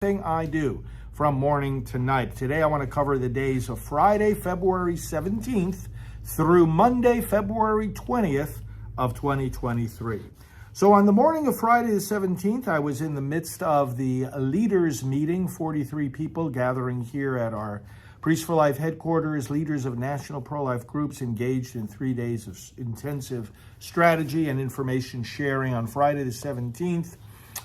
Thing I do from morning to night. Today I want to cover the days of Friday, February 17th through Monday, February 20th of 2023. So on the morning of Friday the 17th, I was in the midst of the leaders meeting, 43 people gathering here at our Priests for Life headquarters, leaders of national pro-life groups engaged in 3 days of intensive strategy and information sharing on Friday the 17th.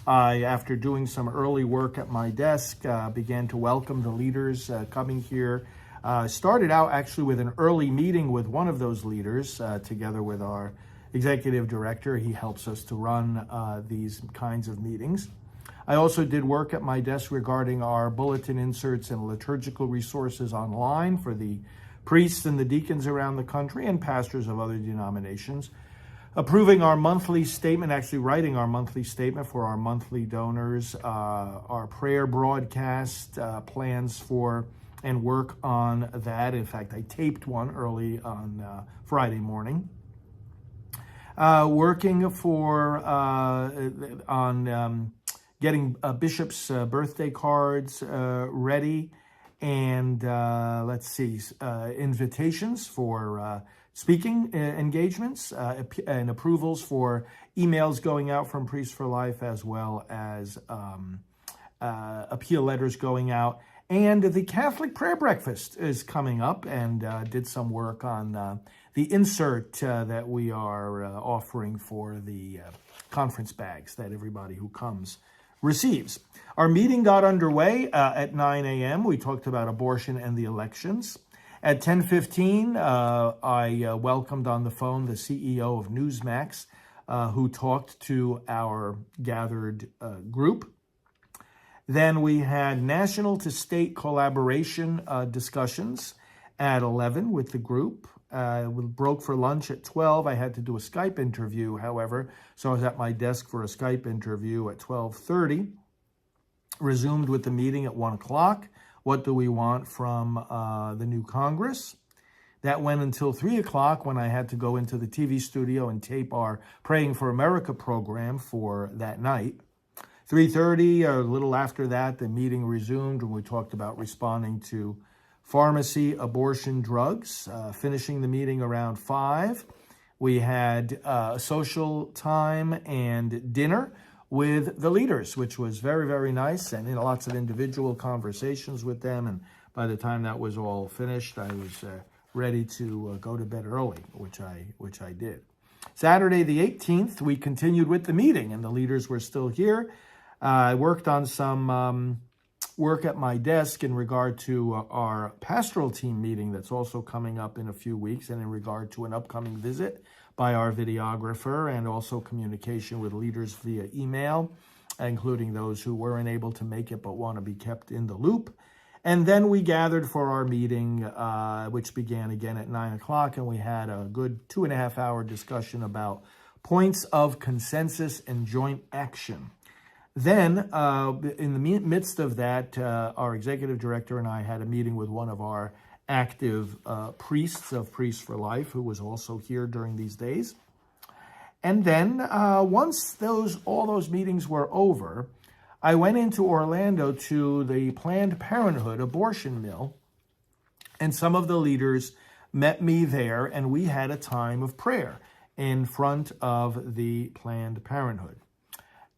After doing some early work at my desk, began to welcome the leaders coming here. Started out actually with an early meeting with one of those leaders, together with our executive director. He helps us to run these kinds of meetings. I also did work at my desk regarding our bulletin inserts and liturgical resources online for the priests and the deacons around the country and pastors of other denominations. Approving our monthly statement, actually writing our monthly statement for our monthly donors, our prayer broadcast, plans for and work on that. In fact, I taped one early on Friday morning. Working for on getting bishops' birthday cards ready, and invitations for speaking engagements and approvals for emails going out from Priests for Life, as well as appeal letters going out. And the Catholic Prayer Breakfast is coming up, and did some work on the insert that we are offering for the conference bags that everybody who comes receives. Our meeting got underway at 9 a.m. We talked about abortion and the elections. At 10:15, I welcomed on the phone the CEO of Newsmax, who talked to our gathered group. Then we had national to state collaboration discussions at 11 with the group. We broke for lunch at 12. I had to do a Skype interview, however, so I was at my desk for a Skype interview at 12:30. Resumed with the meeting at 1 o'clock. What do we want from the new Congress? That went until 3 o'clock, when I had to go into the TV studio and tape our Praying for America program for that night. 3:30, a little after that, the meeting resumed, and we talked about responding to pharmacy, abortion, drugs. Finishing the meeting around 5. We had social time and dinner with the leaders, which was very, very nice, and lots of individual conversations with them. And by the time that was all finished, I was ready to go to bed early, which I did. Saturday the 18th, we continued with the meeting, and the leaders were still here. I worked on some work at my desk in regard to our pastoral team meeting that's also coming up in a few weeks, and in regard to an upcoming visit by our videographer, and also communication with leaders via email, including those who weren't able to make it but want to be kept in the loop. And then we gathered for our meeting, which began again at 9 o'clock, and we had a good 2.5-hour discussion about points of consensus and joint action. Then, in the midst of that, our executive director and I had a meeting with one of our active priests of Priests for Life, who was also here during these days. And then, once all those meetings were over, I went into Orlando to the Planned Parenthood abortion mill, and some of the leaders met me there, and we had a time of prayer in front of the Planned Parenthood.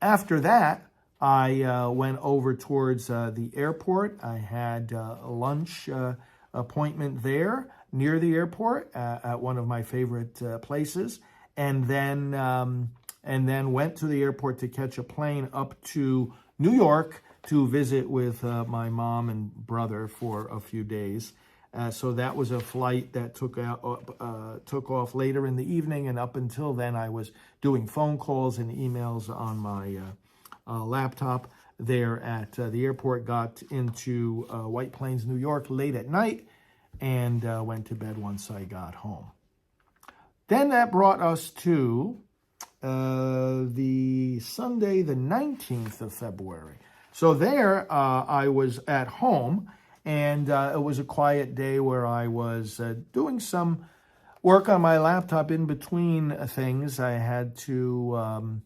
After that, I went over towards the airport. I had a lunch appointment there near the airport at one of my favorite places, and then went to the airport to catch a plane up to New York to visit with my mom and brother for a few days. So that was a flight that took off later in the evening, and up until then I was doing phone calls and emails on my laptop there at the airport. Got into White Plains, New York late at night, and went to bed once I got home. Then that brought us to the Sunday, the 19th of February. So there I was at home, and it was a quiet day where I was doing some work on my laptop in between things. I had to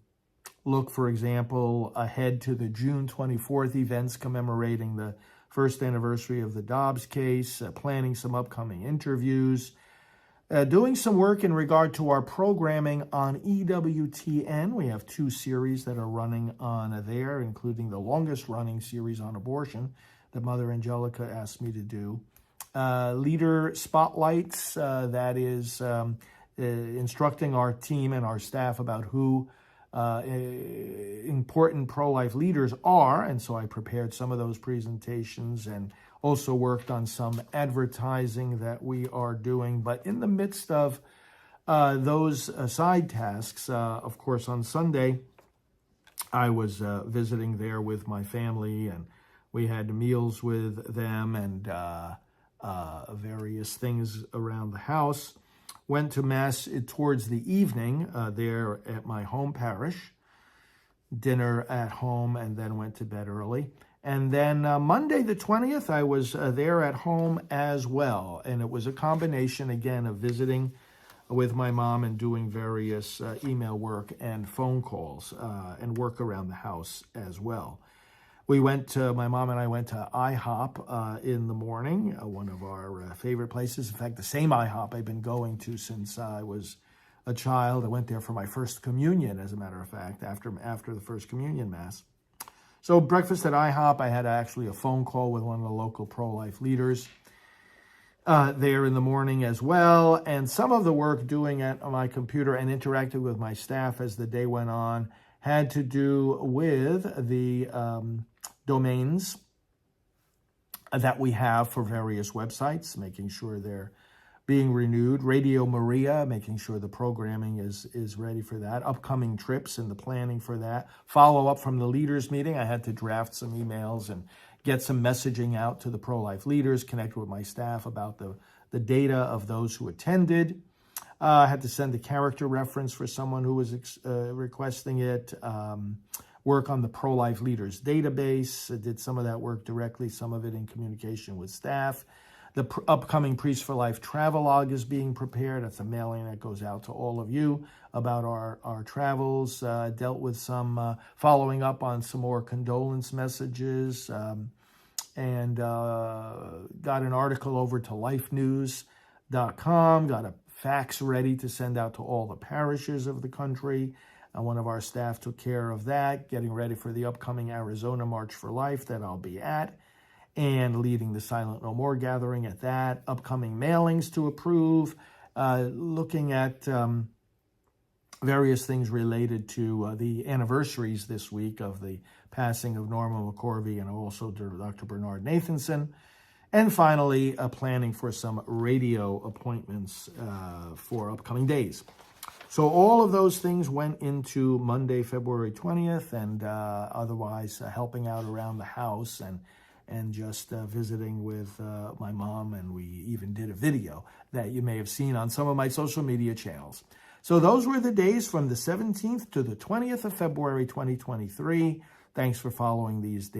look, for example, ahead to the June 24th events commemorating the first anniversary of the Dobbs case, planning some upcoming interviews, doing some work in regard to our programming on EWTN. We have 2 series that are running on there, including the longest running series on abortion that Mother Angelica asked me to do. Leader spotlights, that is instructing our team and our staff about who important pro-life leaders are. And so I prepared some of those presentations and also worked on some advertising that we are doing. But in the midst of those side tasks, of course, on Sunday, I was visiting there with my family, and we had meals with them and various things around the house. Went to Mass towards the evening there at my home parish, dinner at home, and then went to bed early. And then Monday the 20th, I was there at home as well. And it was a combination, again, of visiting with my mom and doing various email work and phone calls and work around the house as well. My mom and I went to IHOP in the morning, one of our favorite places. In fact, the same IHOP I've been going to since I was a child. I went there for my first communion, as a matter of fact, after the first communion mass. So breakfast at IHOP, I had actually a phone call with one of the local pro-life leaders there in the morning as well. And some of the work doing at my computer and interacting with my staff as the day went on had to do with the domains that we have for various websites, making sure they're being renewed. Radio Maria, making sure the programming is ready for that. Upcoming trips and the planning for that. Follow up from the leaders meeting. I had to draft some emails and get some messaging out to the pro-life leaders, connect with my staff about the data of those who attended. I had to send a character reference for someone who was requesting it. Work on the pro-life leaders database. I did some of that work directly, some of it in communication with staff. The upcoming Priest for Life travelogue is being prepared. That's a mailing that goes out to all of you about our travels. Dealt with some following up on some more condolence messages, and got an article over to lifenews.com. Got a fax ready to send out to all the parishes of the country. One of our staff took care of that, getting ready for the upcoming Arizona March for Life that I'll be at, and leading the Silent No More gathering at that. Upcoming mailings to approve, looking at various things related to the anniversaries this week of the passing of Norma McCorvey and also Dr. Bernard Nathanson. And finally, planning for some radio appointments for upcoming days. So all of those things went into Monday, February 20th, and otherwise helping out around the house and just visiting with my mom. And we even did a video that you may have seen on some of my social media channels. So those were the days from the 17th to the 20th of February 2023. Thanks for following these days.